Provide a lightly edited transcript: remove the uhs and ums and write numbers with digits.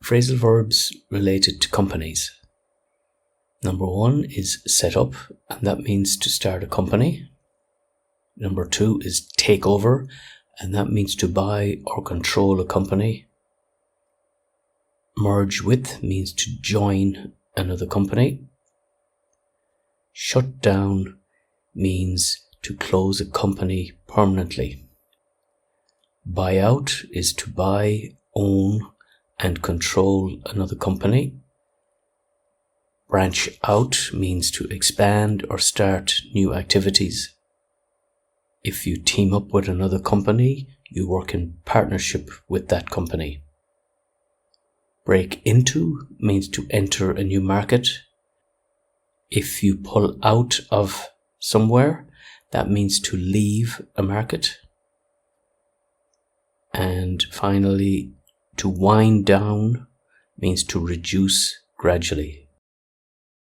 Phrasal verbs related to companies. Number 1 is set up, and that means to start a company. Number 2 is take over, and that means to buy or control a company. Merge with means to join another company. Shut down means to close a company permanently. Buy out is to buy, own, and control another company. Branch out means to expand or start new activities. If you team up with another company, you work in partnership with that company. Break into means to enter a new market. If you pull out of somewhere, that means to leave a market. And finally, to wind down means to reduce gradually.